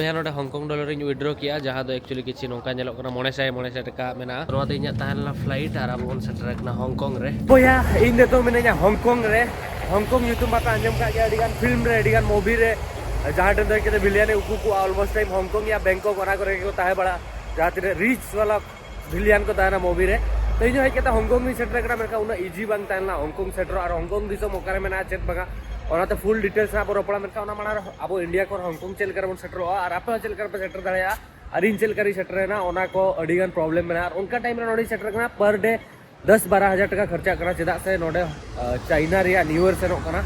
यहाँ नोडे Hong Kong dollar withdraw किया जहाँ दो एक्चुअली किसी नौका नेलोक कना 900 टका मेना नोआ दो इᱧᱟᱹᱜ ᱛᱟᱦᱮᱸ ᱞᱮᱱᱟ फ्लाइट ᱟᱨ ᱟᱵᱚ ᱵᱚᱱ ᱥᱮᱴᱮᱨ ᱟᱠᱟᱱᱟ हांगकांग रे बोया ᱤᱧ ᱱᱤᱛᱚᱜ ᱢᱤᱱᱟᱹᱧᱟ हांगकांग रे हांगकांग ᱧᱩᱛᱩᱢ ᱵᱟᱯᱮ ᱟᱸᱡᱚᱢ ᱠᱟᱜ ᱜᱮᱭᱟ ᱟᱹᱰᱤᱜᱟᱱ ᱯᱷᱤल्म ᱨᱮ ᱟᱹᱰᱤᱜᱟᱱ ᱢᱩᱵᱷᱤ ᱨᱮ जहाँ ᱴᱷᱮᱱ ᱫᱚ ᱠᱮᱫᱮ ᱵᱤᱞᱤᱭᱟᱱ ᱩᱠᱩ ᱠᱚ ऑलमोस्ट टाइम हांगकांग या बैंकॉक ᱚᱱᱟ ᱠᱚᱨᱮ ᱜᱮ ᱠᱚ ᱛᱟᱦᱮᱸ ᱵᱟᱲᱟ जहाँ ᱛᱤᱱᱟᱹᱜ ᱨᱤᱪ वाला ᱵᱤᱞᱤᱭᱟᱱ को तहना मूवी रे तो ᱤᱧ ᱦᱮᱡ ᱠᱟᱛᱮ हांगकांग ᱤᱧ ᱥᱮᱴᱮᱨ ᱟᱠᱟᱱᱟ ᱢᱮᱱᱠᱷᱟᱱ ᱩᱱᱟᱹᱜ ᱤᱡᱤ ᱵᱟᱝ ᱛᱟᱦᱮᱸ ᱞᱮᱱᱟ हांगकांग ᱥᱮᱴᱮᱨ ᱟᱨ हांगकांग ᱫᱤᱥᱚᱢ ᱚᱠᱟᱨᱮ ᱢᱮᱱᱟᱜᱼᱟ ᱪᱮᱫ ᱵᱟᱝᱟ ᱚᱱᱟᱛᱮ ᱯᱷᱩल डिटेल्स ᱟᱵᱚ ᱨᱚᱯᱚᱲᱟ ᱢᱮᱱᱠᱷᱟᱱ ᱚᱱᱟ ᱢᱟᱲᱟᱝ ᱟᱵᱚ ᱤᱱᱰᱤया ᱠᱷᱚᱱ हांगकांग ᱪᱮᱫ ᱞᱮᱠᱟ ᱵᱚᱱ ᱥᱮᱴᱮᱨᱚᱜᱼᱟ ᱟᱨ ᱟᱯᱮ ᱦᱚᱸ ᱪᱮᱫ ᱞᱮᱠᱟ ᱯᱮ ᱥᱮᱴᱮर ᱫᱟᱲᱮᱭᱟᱜᱼᱟ और इन चल कर सेटरना को अड़ीगान प्रॉब्लम में और उनका टाइम नोड़ी सेटर करना पर डे 10-12 हज़ार टका खर्चा करना चेदा से नोडे चाइना रिया न्यू ईयर सेनोक करना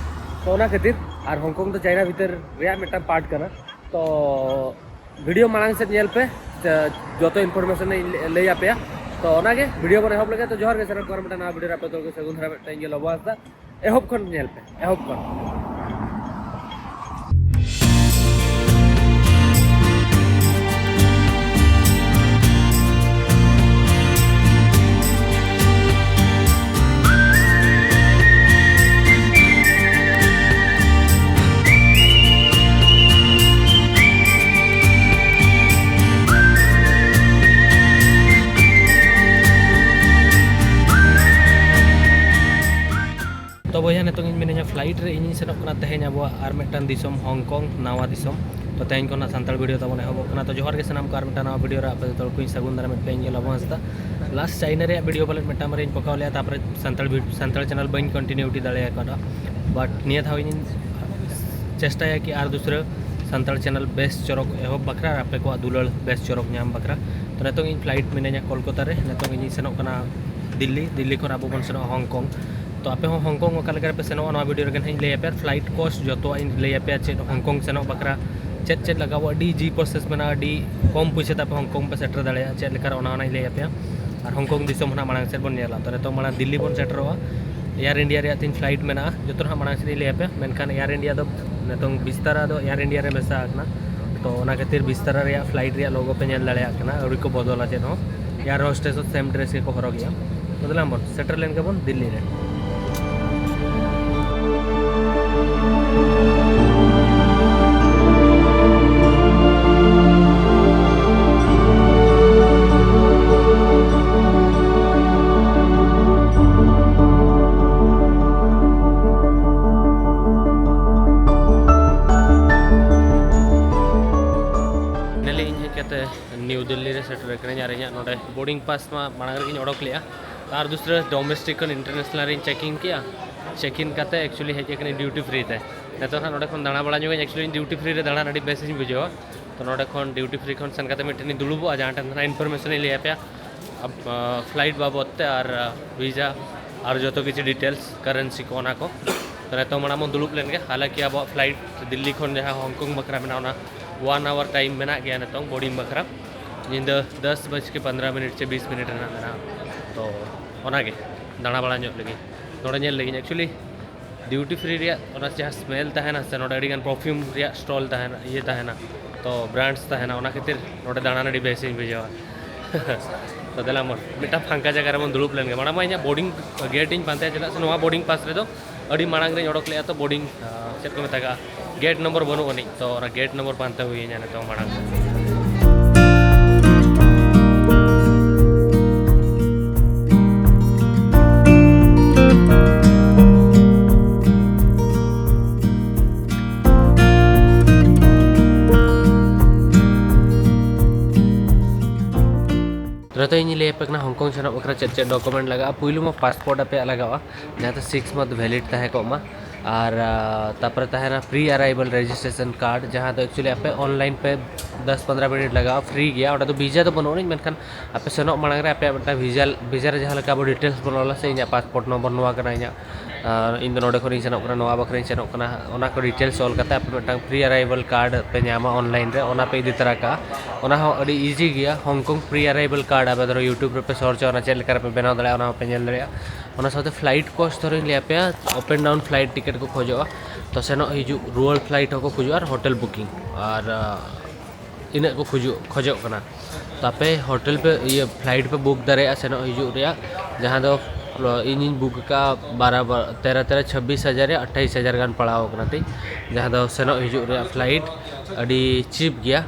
तो ओना खातिर और हांगकांग तो चाइना भीतर रिया मिटा पार्ट करना तो वीडियो मांग से नेल पे जो तो इन्फॉर्मेशन ले पे तो ओना के वीडियो बन एहब लगे तो जोहर के सेटअप कर मिटा ना वीडियो पे तो सगुन धरा मिटा इंगे लबवास्ता एहब खन नेल पे एहब खन तो बोया नितों मिना फ्लाइट रे इन सेनोक कना तेहें अब और मिटन दिसम हांगकांग नावा दिसम तो तेहें को सानताल वीडियो तबन एहबोग कना तो जोहर के सनाम को और मिटा नवा वीडियो रे आपे तो कोई सगुन दारा मिटा इंगे लबो हस्ता लास्ट चाइना रे वीडियो बले मिटा मरे पकाव लिया तापर सानताल चैनल बइन कंटिन्यूटी दाड़े करा बट निया था इन चेष्टा कि और दूसरे सानताल चैनल बेस्ट चरक एहब बकरा आपे को दुलड़ बेस्ट चरक नाम बकरा तो नितों इन फ्लाइट मिना कोलकाता रे नितों इन सेनोक कना दिल्ली खन अब बन सेनो हांगकांग तो आपे हांगकांग ओका पे सेनो ना वीडियो रे लै पे फ्लाइट कॉस्ट जो तो लै पे चेक हांगकांग सेनो बकरा चेक लगा जी प्रोसेस में कम पैसा पे हांगकांग पे सेटर दाड़ा चेक लै पे और हांगकांग दिसम मांग से बन नेला तो नितों मांग दिल्ली बन सेटरोआ एयर इंडिया रे तीन फ्लाइट में जो तो मांग से लै पे मेनखान एयर इंडिया दो नितों बिस्तारा दो एयर इंडिया रे मेसा तो ओना खातिर बिस्तारा रे फ्लाइट रे लोगो पे नेल दाड़ा अड़ी को बदला check air hostess same dress के को हरगिया बदला बन सेटर लेन के बन दिल्ली रे न्यू दिल्ली रे सेटर नोडे बोर्डिंग पास में मांग रे ओडक लिया और दूसरे डोमेस्टिक इंटरनेशनल रे चेकिंग किया चेकिन करते एक्चुअली हेज ड्यूटी फ्री ते नितो ना नोडे खन दाणा बड़ा जो एक्चुअली ड्यूटी फ्री रे दाणा अड़ी बेस बुझेवा तो नोडे खन ड्यूटी फ्री खन सन करते मिटनी दुलुबो जहाँ टन इन्फॉर्मेशन लिया पे अब फ्लाइट बाबत और वीजा और जो तो किसी डिटेल्स करेंसी को ना को तो नितो माना मन दुलुब लेन गे हालांकि अब फ्लाइट दिल्ली खन जहाँ हांगकांग बकरा में 1 आवर टाइम में गया नितो बोर्डिंग बकरा नींद 10:15 से 20 मिनट मेना तो ओनागे दाणा बड़ा लगे नोड़े लगे एक्चुअली ड्यूटी फ्री जहाँ स्मेल तहना से नोड़े अड़ीगान परफ्यूम स्टॉल तहना ये तहना तो ब्रांड्स तहना ओना खातिर नोड़े दाणा अड़ी बेस बुझेवा तो देला मन मिटा फांका जगह मन दुड़ुब लेन माड़ा इन बोर्डिंग गेट इन पाते चला से बोर्डिंग पास रे अड़ी मांग रे ओडक ले तो बोर्डिंग चेक को मेता गेट नंबर बनू अनी तो गेट नंबर पाते हुई तो मांग तो इन लै पे हांगकांग सेन बकरा चेक डॉक्यूमेंट लगा पुलू में पासपोर्ट पे लगा जहाँ तो 6 मंथ वैलिड तहमा और तापर तहना प्री अराइवल रजिस्ट्रेशन कार्ड जहाँ तो एक्चुअली आपे ऑनलाइन पे 10-15 मिनट लगा फ्री गया और तो वीजा तो बनोनी मेनखान आपे सेनोक मांग रे आपे वीजा रे जहाँ अब डिटेल्स बनोला से इन पासपोर्ट नंबर नवा करना इन नोडे खन सेनोक नवा बकरा सेनोक ओना को डिटेल्स ऑल करते आपे मिटन प्री अराइवल कार्ड पे नामा ऑनलाइन रे ओना पे इदी तरह का ओना हो अड़ी इजी गया हांगकांग प्री अराइवल कार्ड अब धरो यूट्यूब पे सर्च होना चेक लेकर पे बनाव दाड़ा ओना पे नेल दाड़ा ओना साथे फ्लाइट कॉस्ट धरो लिया पे up and down flight ticket को खोजो तो सेनो हिजू रुअल फ्लाइट को खोजो और होटल बुकिंग और इन को खोजो करना तो आपे होटल पे ये फ्लाइट पे बुक दाड़ा सेनो हिजू रे जहाँ दो इन बुक का 13-26 हज़ार 28 हज़ार गान पड़ाव ती जहाँ दो सेनो हिजू रे फ्लाइट अड़ी चीप गया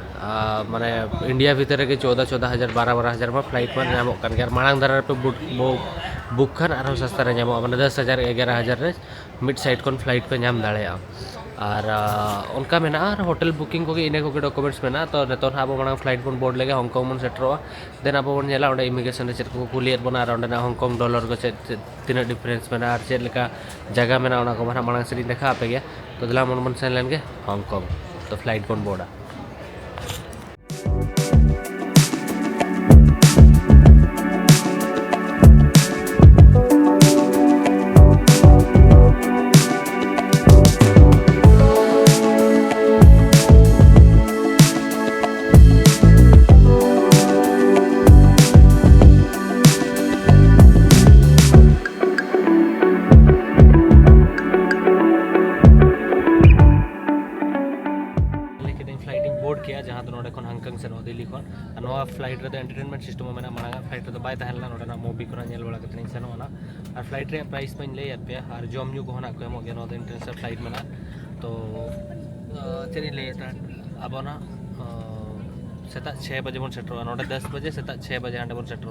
माने इंडिया भीतर के 14,000 12,000 में फ्लाइट में नामो कान गया मांग दारा पे बुक खान आरो सस्ता रे नामो माने 10,000 11,000 रे मिड साइड कोन फ्लाइट पे नाम दाड़े और उनका मेना होटल बुकिंग को इने को डॉक्यूमेंट्स मेना तो नेतोन अब मांग फ्लाइट बन बोर्ड लेगे हांगकांग मन सेटरो देन अब बन नेला ओंडे इमिग्रेशन चेक को कुलियत बना ओंडे ना हांगकांग डॉलर को तीन डिफरेंस मेना और चेक लेका जगह मेना ओना को मांग से देखा पे गया तो दिला मन सेन लेन के हांगकांग तो फ्लाइट बन बोर्ड किया जहाँ तो नोडे हांगकांग से दिल्ली खन फ्लाइट रे एंटरटेनमेंट सिस्टम में मांगा फ्लाइट रे बैठना नोडे मूवी को नेल बड़ा कते सेनोना और फ्लाइट रे प्राइस में लई पे और जम न्यू को हना को एमो गेनो इंटरनेशनल फ्लाइट में तो चेरी लेता अब ना सेता 6 बजे बन सेटर नोडे 10 बजे सेता 6 बजे हांडे बन सेटर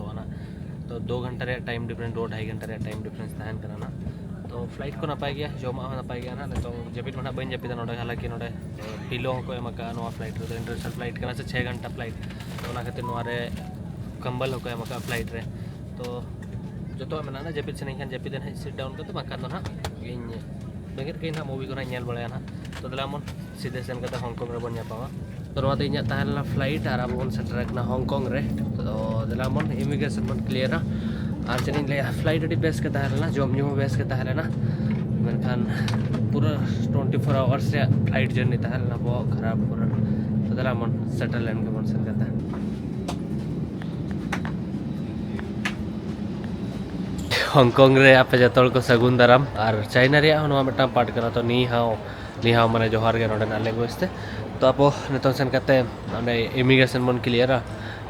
तो 2 घंटा रे टाइम डिफरेंस 2-2.5 घंटा रे टाइम डिफरेंस तहन करना तो फ्लाइट को नपाय गया जमा नपाय गया ना तो जपित में बन जपिदा नोडे हालांकि नोडे पिलो को एमका नो फ्लाइट रे इंटरनेशनल फ्लाइट करना से 6 घंटा फ्लाइट तो ना खातिर नोरे कंबल को एमका फ्लाइट रे तो जो तो मेना ना जपित से नहीं खान जपिद ना सिट डाउन करते बाका तो ना इन बेगर के ना मूवी को ना नेल बळया ना तो दलामन सीधे सेन कते हांगकांग रे बन जापावा तो नोते इnya ताहला फ्लाइट आर अब बन सेटर ना हांगकांग रे तो दलामन इमिग्रेशन मन क्लियर ना और चलिए ले फ्लाइट अभी बेस के तहरना जॉब न्यू बेस के तहरना मेनखान पूरा 24 आवर्स से फ्लाइट जर्नी तहरना बहुत खराब पूरा तो दला मन सेटल लैंड के मन से करता हांगकांग रे आप जतल को सगुन दाराम और चाइना रे हनो मेटा पार्ट करा तो नी हाव माने जोहार के नोडे नाले गोस्ते तो आप नितन सेन करते ओंडे इमिग्रेशन मन क्लियर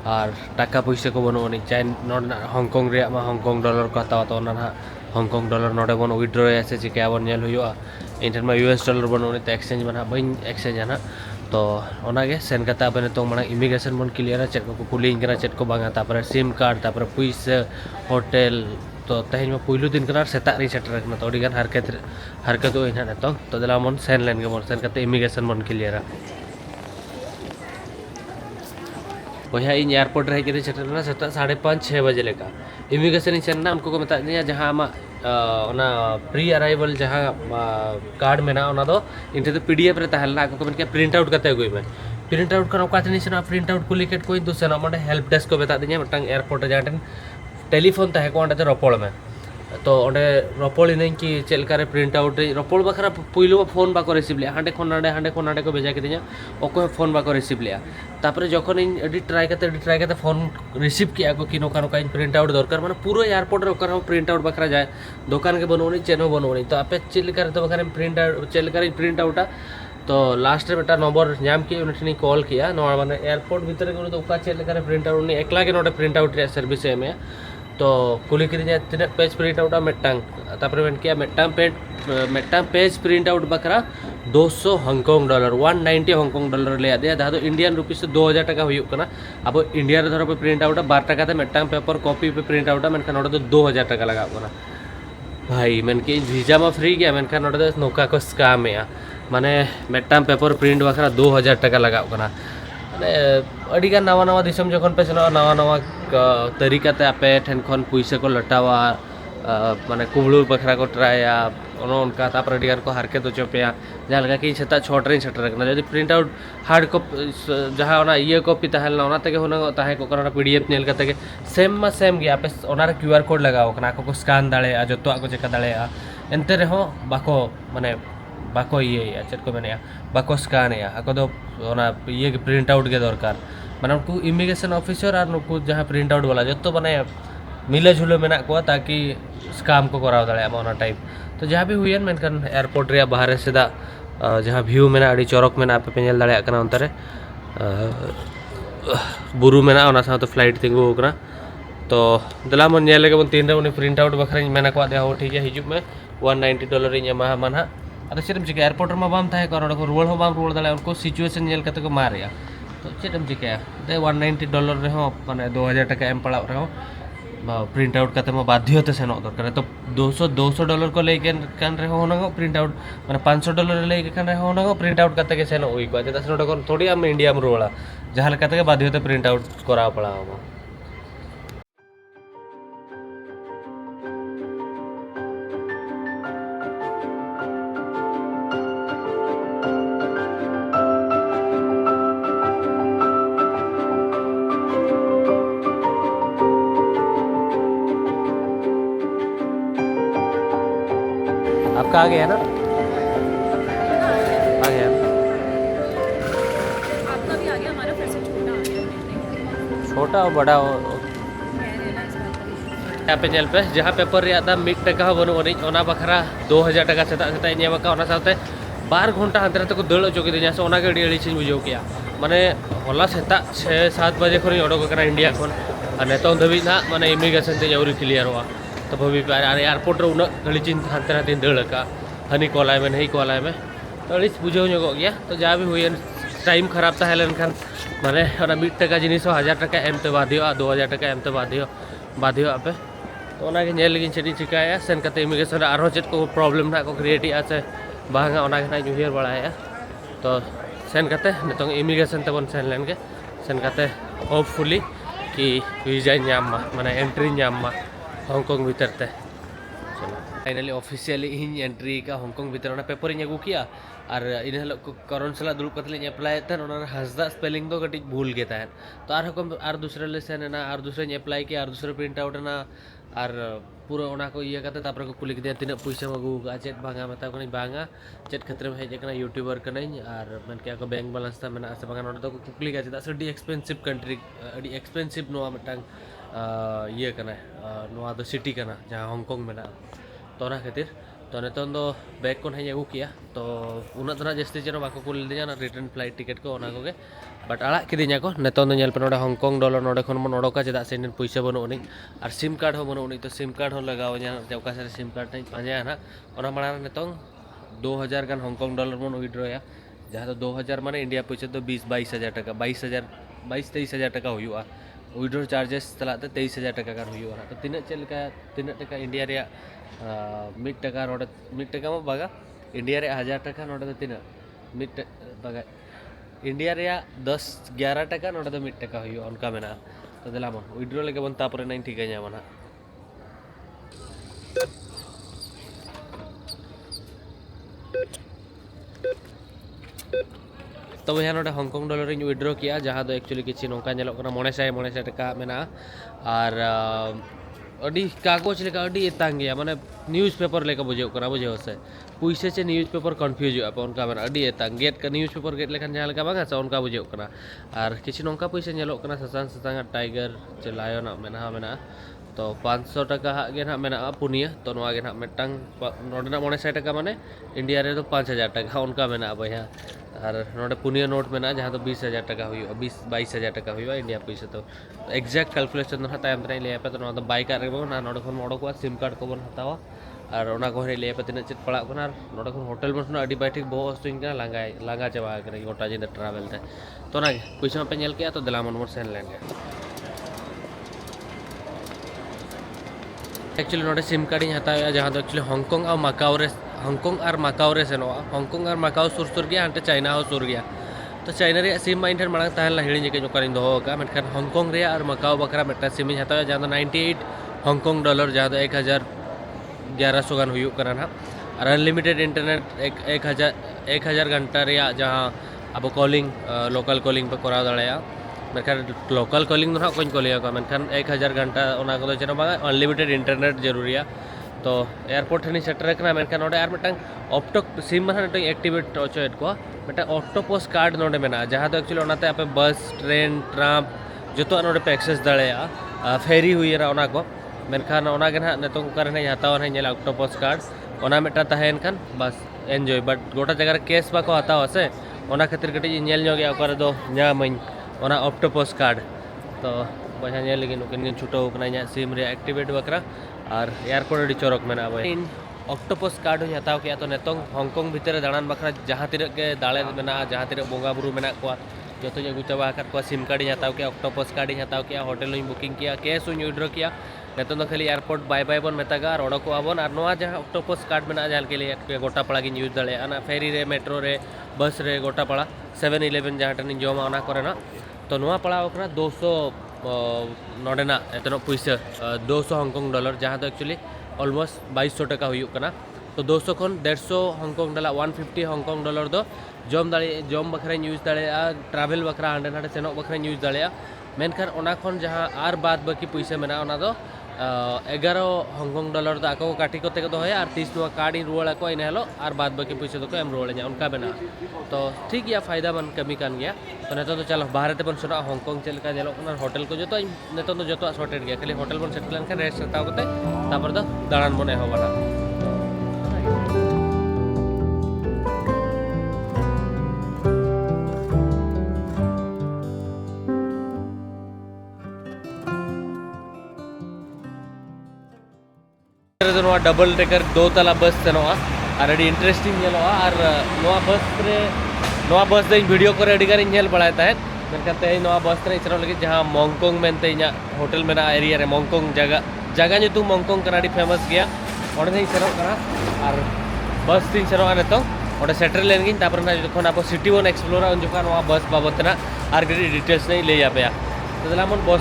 और टाका पैसा को बनो चाइन हांगकांग रे हांगकांग डॉलर को हतावा तो ना हांगकांग डॉलर नोडे बन विड्रो से चिका बन नेल हुआ इंटर में US डॉलर बनो तो एक्सचेंज बना बन एक्सचेंज ना तो ओनागे सेन कता बने तो माने इमिग्रेशन बन क्लियर चेक को कुलिंग करा चेक को बांगा तापर सिम कार्ड तापर पैसा होटल तो तेज में पुलू दिन कना सेता री सेटर कना तो अडिगान हरकत होइना नेतो तो दला मन सेन लेन के मन सेन कते इमिग्रेशन बन क्लियर वही इन एयरपोर्ट रहे कि सेटलना सेता 5:30-6 बजे लेका इमिग्रेशन सेना उनको को मता दिया जहां ओना प्री अराइवल जहां कार्ड में ना ओना दो इनते तो PDF रे तहला को के प्रिंट आउट करते गई में प्रिंट आउट करना का तनी सेना प्रिंट आउट कुलिकेट कोई दूसरा मंडे हेल्प डेस्क को बता दिया मटंग एयरपोर्ट जाटन टेलीफोन तहे को अंडे रपोल में तो अंडे रपोल इन कि चेलकारे प्रिंट आउट रपोल बखरा पुइलो फोन बाको रिसीव लिया हांडे को नाडे को भेजा के ओको फोन बाको रिसीव लिया तापर जखन इन एडी ट्राई करते फोन रिसीव किया को कि नोका नोका इन प्रिंट आउट दरकार माने पूरा एयरपोर्ट रे ओकर प्रिंट आउट बखरा जाए दुकान के बनोनी चेनो बनोनी तो आपे चेलकारे तो बखरा प्रिंट आउट चेलकारे प्रिंट आउट तो लास्ट रे बेटा नंबर नाम के उन्हें कॉल किया नोआ माने एयरपोर्ट भीतर के तो ओका चेलकारे प्रिंट आउट एकला के नोटे प्रिंट आउट रे सर्विस में तो कुली के तीन पेज प्रिंट आउट मेटांग तापर मेन किया मेटांग पेज प्रिंट आउट बकरा 200 हांगकांग डॉलर 190 हांगकांग डॉलर ले दिया जहाँ इंडियन रुपीस 2000 टाका हुआ अब इंडिया रे धरो पे प्रिंट आउट 12 टाका मेटांग पेपर कॉपी पे प्रिंट आउट मेनखान तो 2000 टाका लगा भाई मेन कि वीजा में फ्री गया मेनखान नौका को स्काम माने मेटांग पेपर प्रिंट बखरा 2000 टाका लगा माने नवा नवा दिसम जखन पे सेनो नवा नवा तरीकाते आपे ठेन खन पैसा को लटावा माने कुबड़ू बखरा को ट्राया उनका तापर अडिगान को हारके तो चोपेया जहाँ लगा कि सेता 6 रे सेटर करना जदि प्रिंट आउट हार्ड कॉपी जहाँ ओना ये कॉपी तहलना ओना तके होना ताहे को करना PDF नेल कते सेम मा सेम गया पे ओना रे QR कोड लगाओ कना को स्कैन दाड़े आ जतो को चेक दाड़े आ एनते रे हो बाको माने बाको ये चेक को मेने बाको स्कैन या आको दो ओना ये प्रिंट आउट के दरकार माने उनको इमिग्रेशन ऑफिसर और उनको जहाँ प्रिंट आउट वाला जतो माने मिले झुले मेना को ताकि स्कैम को कराव दाड़े ओना टाइप तो जहाँ भी हुई मेनखान एयरपोर्ट रे बाहर से जहाँ व्यू मेना अड़ी चौरक मेना पे पेल दाड़े कना अंतरे बुरु मेना ओना साथ फ्लाइट तिंगु कना तो दला मन नेले के बन तीन रे उनी प्रिंट आउट बखरा मेना को दे हो ठीक है हिजुब में $190 इन एमा माना अद चेम चिका एयरपोर्ट में बाम ताहे को रुआड़ हो बाम रुआड़ दाड़े उनको सिचुएशन नेल कते को मारिया तो चेम चिका दे $190 रहे माने 2000 टका एम पड़ा रहे प्रिंट आउट करते बाध्यते सेन दरकार तो $200 को लेके रहे होना प्रिंट आउट मैंने $500 लेके रहे होना प्रिंट आउट करते सेन हुई चेदा से नोटे थोड़ी आम इंडिया में रुआड़ा जहाँ लेकाते बाध्यते प्रिंट आउट करा पड़ा आपका आ गया ना आ गया आपका भी आ गया हमारा फिर से छोटा आ गया छोटा और बड़ा हो यहाँ पे चल पे जहाँ पेपर दाम 1 टका बनूना बखरा 2000 टका सेता बार घंटा हाते नाते को दड़ अचोके से अड़ीच बुझे किया माने हला सेता 6-7 बजे खन ओडोक इंडिया खन और नित धाबी ना माने इमिग्रेशन ते आउरी क्लियर तो भाभी एयरपोर्ट रे उना घड़ी हाते नाते दड़ का हनी कॉलाय में नहीं कॉलाय में तो अड़ीच बुझे गया तो जहाँ भी हुई टाइम खराब तहन खान माने 1 टका जिनिस 1000 टका एमते बाध्य 2000 टका एमते बाध्य पे तो चेड़ी चिकाया सेन करते इमिग्रेशन और चेक को प्रॉब्लम ना को क्रिएट से बांगा उहर बड़ाया तो सेन करते नितों इमिग्रेशन तेबन सेन लेन के सेन करते होपफुली कि वीजा माने एंट्री हांगकांग भीतर ते फाइनली ऑफिशियली इन एंट्री का हांगकांग भीतर पेपर इन अगू किया और इन करण सला दुड़ कते एप्लाई हंसदा स्पेलिंग दो कटी भूल गए तहन तो और दूसरे ले सेन और दूसरे एप्लाई किया और दूसरे प्रिंट आउट और पूरा ओना को इया करते तापर को कुली के तीन पैसा अगू चेक भांगा मता को भांगा चेक क्षेत्र में हेज यूट्यूबर कनाई और मन के बैंक बैलेंस था मेना से भांगा तो कुली का चेदा से D expensive country D expensive नोआ मटांग ये कना नोआ दो सिटी कना जहां हांगकांग मेना तो ना खातिर तो नितों दो बैग को हेज अगू किया तो उना तो जस्ती चेनो बाको कुल दिया रिटर्न फ्लाइट टिकट को ओना को बट आड़ा किदिया को नितों दो पे नोडे हांगकांग डॉलर नोडे खन मन ओडोका चेदा से इन पैसा बनोनी और सिम कार्ड हो बनोनी तो सिम कार्ड हो लगाओ जौका से सिम कार्ड नहीं पांजा ना ओना माड़ा नितों 2000 गान हांगकांग डॉलर मन विड्रॉया जहाँ तो 2000 माने इंडिया पैसा तो 22 हज़ार टका 23 हज़ार टका हुआ विड्रॉ चार्जेस चलाते 23 हज़ार टका गान हुआ तो तीन टका इंडिया रे 1 टका नोडे 1 टका में बागा इंडिया रे 1000 टका नोडे तो तीन बागा इंडिया रे 10-11 टका नोडे तो 1 टका हुआ उनका मेना तो दिला मन विड्रॉ लेके बन तापर नहीं ठीक है ना तो भैया नोडे हांगकांग डॉलर इन विड्रॉ किया जहाँ दो एक्चुअली किसी नौका नेलोकना 900 टका मेना और अड़ी कागज लेका अड़ी एतांग गया माने न्यूज़पेपर लेका बुझे से पैसे से न्यूज़पेपर कन्फ्यूज हो उनका मेना अड़ी एतांग गेट का न्यूज़पेपर गेट लेखान जहाँ लेका बांगा से उनका बुझे और किसी नौका पैसे नेलोकना ससांग टाइगर चे लायन मेना तो 500 टका गे ना मेना पुनिया तो नोआ गे ना मेटांग नोडे 900 टका माने इंडिया रे तो 5000 टका उनका मेना भैया और नोडे पुनिया नोट मेना जहाँ तो 20,000 टका हुआ 22,000 टका हुआ इंडिया पैसा तो एक्जैक्ट कैलकुलेशन ना तायम तने ले पे तो ना बाइक आ रे ना नोडे खन ओडोक सिम कार्ड को बन हतावा और ओना को ले पे तीन चेक पड़ा और नोडे खन होटल में अड़ी बाइक बहुत वस्तुइन का लांगा चाबा कर गोटा जिंदा ट्रैवल थे तो ना पैसा पे नेल किया तो दिला मन सेन लेंगे एक्चुअली नोडे सिम कार्ड हताया जहाँ तो एक्चुअली हांगकांग और माकाओ रे सेनोआ हांगकांग और माकाओ सुर गया हंटे चाइना हो सुर गया तो चाइना रे सिम इन ठन मांग तहन हिड़ी के जोकर दो का मेनखान हांगकांग रे और माकाओ बकरा मेटा सिम हताया जहाँ तो 98 हांगकांग डॉलर जहाँ तो 1100 गान हुई ना और अनलिमिटेड इंटरनेट 1000 घंटा रे जहाँ अब कॉलिंग लोकल कॉलिंग पे करा दाड़ा मेनखान लोकल कॉलिंग ना कोई कॉलिंग का मेनखान 1000 घंटा ओना को चेनो बांगा अनलिमिटेड इंटरनेट जरूरी तो एयरपोर्ट हनी सेटर करना मेनखान नोडे और मिटन ऑप्टो सिम में एक्टिवेट होचोएट को मिटन ऑक्टोपस कार्ड नोडे मेना जहाँ तो एक्चुअली ओनाते आपे बस ट्रेन ट्राम जो नोडे पे एक्सेस दाड़ा फेरी हुई ना ओना को मेनखान ओना गे ना नितों को करने हतावा नहीं नेला ऑक्टोपस कार्ड ओना मिटा तहन खान बस एंजॉय बट गोटा जगह केस बाको हतावा से ओना खातिर कटी नेल गया ओकर दो ᱧᱟᱢᱟᱹᱧ ओना ऑक्टोपस कार्ड तो बजा नेल लगी नुकिन छुटो कना सिम रे एक्टिवेट बकरा और एयरपोर्ट अड़ी चौरक मेना भाई ऑक्टोपस कार्ड हूँ हताव किया तो नितों हांगकांग भितर दाड़ान बखरा जहाँ तीन के दाड़े मेना जहाँ तीन बोंगा बुरु मेना को जो अगू चाबा को सिम कार्ड हताव किया ऑक्टोपस कार्ड हताव किया होटल बुकिंग किया कैश विड्रॉ किया नितों खाली एयरपोर्ट बाय बाय बन मेतागा और ओडकोआबन और नवा जहाँ ऑक्टोपस कार्ड मेना जहाँ के लिए गोटा पड़ा की यूज दाड़ा फेरी रे मेट्रो रे बस रे गोटा पड़ा 7-11 जहाँ टन जमा ओना करेना तो नवा पड़ाव कना 200 नोडेना एतनो पैसा 200 हांगकांग डॉलर जहाँ तो एक्चुअली ऑलमोस्ट 2200 टका हुई करना तो 200 खन 150 हांगकांग डॉलर 150 हांगकांग डॉलर दो जम बखरा यूज दाड़ा ट्रैवल बखरा हांडे नाडे सेनों बखरा यूज दाड़ा मेनखान ओना खन जहाँ आर बाद बाकी पैसा मेना ओना दो 11 हांगकांग डॉलर दो आको काटी कोते को दोया और 30 नुआ कार्ड इन रुआड़ा को इन हेलो और बाद बाकी पैसा दो को एम रुआड़ा उनका बना तो ठीक गया फायदा मन कमी कान गया तो नेतो तो चलो बाहर ते बन सुना हांगकांग चल का जेलो होटल को जो नेतो तो जो सॉर्टेड गया खाली होटल बन सेटल लेन रेस्ट हताव कोते तापर दो दाड़ान बने हो बना डबल डेकर 2 तला बस सेनोआ और अड़ी इंटरेस्टिंग और बस दे वीडियो को अड़ीगान नेल बड़ाय तहत मेनखान तेज बस रे सेनो लगे जहाँ मॉन्गकोंग मेनते इना होटल मेना एरिया रे मॉन्गकोंग जगह ᱧᱩᱛᱩᱢ मॉन्गकोंग कना अड़ी फेमस गया ओंडे सेनो कना और बस तीन सेनो नितों ओंडे सेटर लेन गिन तापर ना जखन आप सिटी वन एक्सप्लोर उन जखन बस बाबतना और गडी डिटेल्स नहीं ले आपेया तो दलामन बस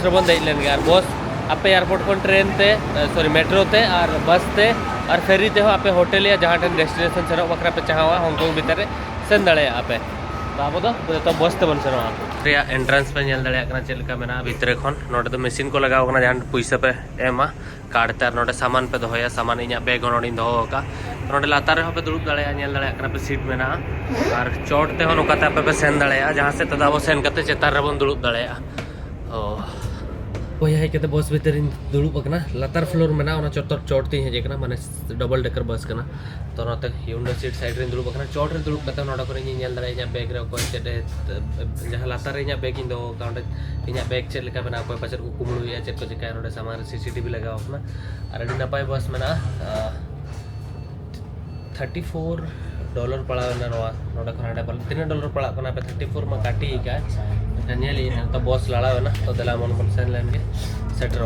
रे बन दे लेन गया बस आपे एयरपोर्ट को ट्रेन ते सॉरी मेट्रो ते और बस ते और फेरी ते हो आपे होटल या जहाँ टन डेस्टिनेशन सेनो बकरा पे चाहवा हांगकांग भीतर सेन दाड़े आपे तो आप तो बस ते बन सेनो रिया एंट्रेंस पे नेल दाड़े कना चेलका मेना भीतर खन नोडे तो मशीन को लगाव कना जहाँ पैसा पे एमा कार्ड ते नोडे सामान पे दोया सामान इना बैग नोडे दोहो का नोडे लातार रे पे दुड़ुब दाड़े नेल दाड़े कना पे सीट मेना और चोट ते हो नोकाते पे सेन दाड़े जहाँ से तदाबो सेन कते चेतार रे बन दुड़ुब दाड़े ओ वही के बस भीतर दुड़ूब लातार फ्लोर में चोतर चोट तीन हेजना माने डबल डेकर बस करना तो यूंडो सीट साइड रे दुड़ूब चोट रे दुड़ूब नोड़ा दाड़ा बैग रे जहाँ लातार रे बैग इन दो इन बैग चेक लेका बना कोई पाचर को कुमड़ुया चेक को चिका नोड़े सामान CCTV लगाव और अड़ी नपाय बस में $34 पड़ावना नोड़ा खन तीन डॉलर पड़ा पे 34 में काटी का नेली तो बस लड़ा तो दला मन सेन लेन के सेटर